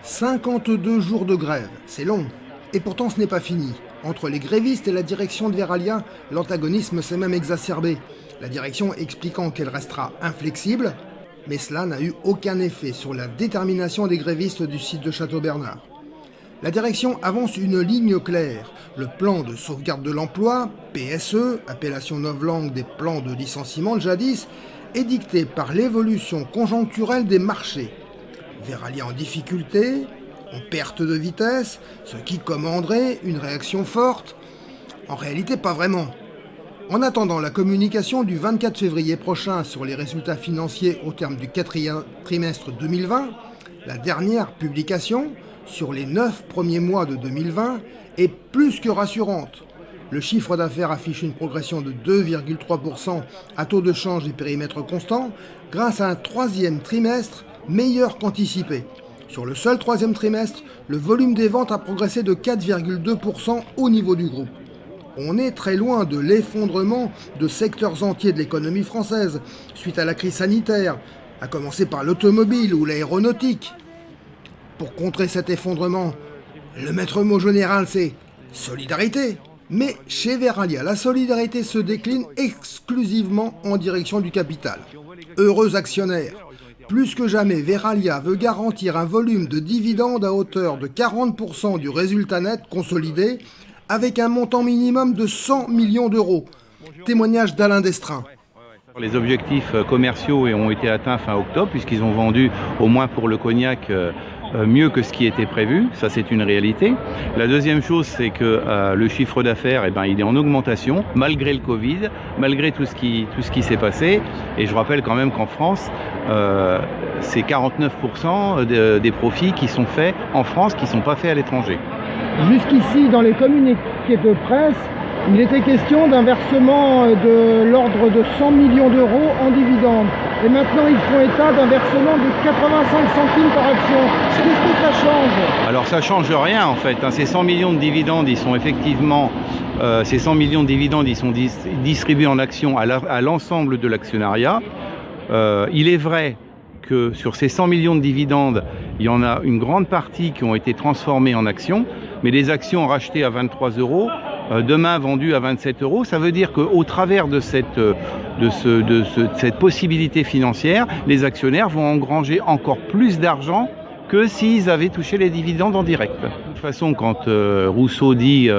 52 jours de grève, c'est long. Et pourtant ce n'est pas fini. Entre les grévistes et la direction de Verallia, l'antagonisme s'est même exacerbé. La direction expliquant qu'elle restera inflexible, mais cela n'a eu aucun effet sur la détermination des grévistes du site de Château-Bernard. La direction avance une ligne claire. Le plan de sauvegarde de l'emploi, PSE, appellation novlangue des plans de licenciement de jadis, est dicté par l'évolution conjoncturelle des marchés. Verallia en difficulté, en perte de vitesse, ce qui commanderait une réaction forte. En réalité, pas vraiment. En attendant la communication du 24 février prochain sur les résultats financiers au terme du quatrième trimestre 2020, la dernière publication, sur les 9 premiers mois de 2020, est plus que rassurante. Le chiffre d'affaires affiche une progression de 2,3% à taux de change et périmètre constant, grâce à un troisième trimestre meilleur qu'anticipé. Sur le seul troisième trimestre, le volume des ventes a progressé de 4,2% au niveau du groupe. On est très loin de l'effondrement de secteurs entiers de l'économie française, suite à la crise sanitaire, à commencer par l'automobile ou l'aéronautique. Pour contrer cet effondrement, le maître mot général c'est solidarité. Mais chez Verallia, la solidarité se décline exclusivement en direction du capital. Heureux actionnaires. Plus que jamais, Verallia veut garantir un volume de dividendes à hauteur de 40% du résultat net consolidé, avec un montant minimum de 100 millions d'euros. Témoignage d'Alain Destrin. Les objectifs commerciaux ont été atteints fin octobre, puisqu'ils ont vendu, au moins pour le cognac, mieux que ce qui était prévu. Ça, c'est une réalité. La deuxième chose, c'est que le chiffre d'affaires, il est en augmentation, malgré le Covid, malgré tout ce qui s'est passé. Et je rappelle quand même qu'en France, c'est 49% des profits qui sont faits en France, qui ne sont pas faits à l'étranger. Jusqu'ici, dans les communiqués de presse, il était question d'un versement de l'ordre de 100 millions d'euros en dividendes. Et maintenant, ils font état d'un versement de 85 centimes par action. Qu'est-ce que ça change? Alors, ça change rien, en fait. Ces 100 millions de dividendes, ils sont effectivement... ces 100 millions de dividendes, ils sont distribués en actions à l'ensemble de l'actionnariat. Il est vrai que sur ces 100 millions de dividendes, il y en a une grande partie qui ont été transformées en actions, mais les actions rachetées à 23 €, demain vendues à 27 €, ça veut dire qu'au travers de cette possibilité financière, les actionnaires vont engranger encore plus d'argent que s'ils avaient touché les dividendes en direct. De toute façon, quand Rousseau dit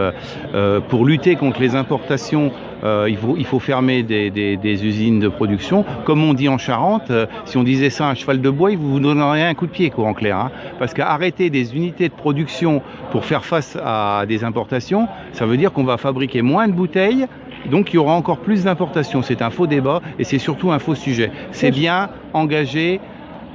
pour lutter contre les importations, il faut fermer des usines de production, comme on dit en Charente, si on disait ça à un cheval de bois, il vous donnerait un coup de pied, quoi, en clair. Hein. Parce qu'arrêter des unités de production pour faire face à des importations, ça veut dire qu'on va fabriquer moins de bouteilles, donc il y aura encore plus d'importations. C'est un faux débat et c'est surtout un faux sujet. C'est bien engagé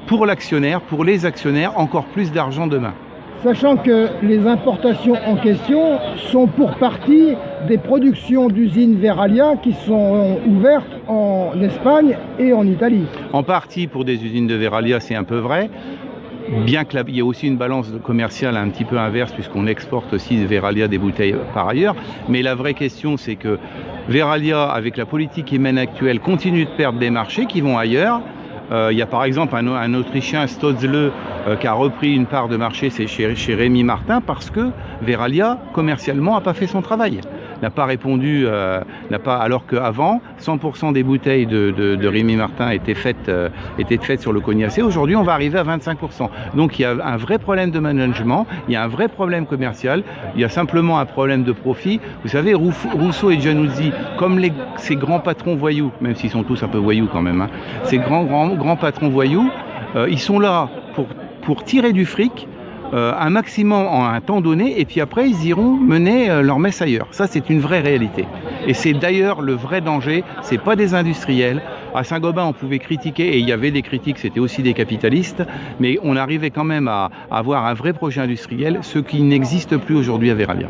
pour l'actionnaire, pour les actionnaires, encore plus d'argent demain. Sachant que les importations en question sont pour partie des productions d'usines Verallia qui sont ouvertes en Espagne et en Italie. En partie pour des usines de Verallia, c'est un peu vrai. Bien qu'il y ait aussi une balance commerciale un petit peu inverse, puisqu'on exporte aussi de Verallia des bouteilles par ailleurs. Mais la vraie question, c'est que Verallia, avec la politique qui mène actuelle, continue de perdre des marchés qui vont ailleurs. Il y a par exemple un Autrichien, Stotzle, qui a repris une part de marché, c'est chez Rémy Martin, parce que Verallia, commercialement, n'a pas fait son travail. N'a pas répondu, alors qu'avant, 100% des bouteilles de Rémy Martin étaient faites sur le cognacé. Aujourd'hui, on va arriver à 25%. Donc il y a un vrai problème de management, il y a un vrai problème commercial, il y a simplement un problème de profit. Vous savez, Rousseau et Giannuzzi, comme ces grands patrons voyous, même s'ils sont tous un peu voyous quand même, hein, ces grands patrons voyous, ils sont là pour tirer du fric, un maximum en un temps donné, et puis après ils iront mener leur messe ailleurs. Ça, c'est une vraie réalité. Et c'est d'ailleurs le vrai danger, c'est pas des industriels. À Saint-Gobain, on pouvait critiquer, et il y avait des critiques, c'était aussi des capitalistes, mais on arrivait quand même à avoir un vrai projet industriel, ce qui n'existe plus aujourd'hui à Verallia.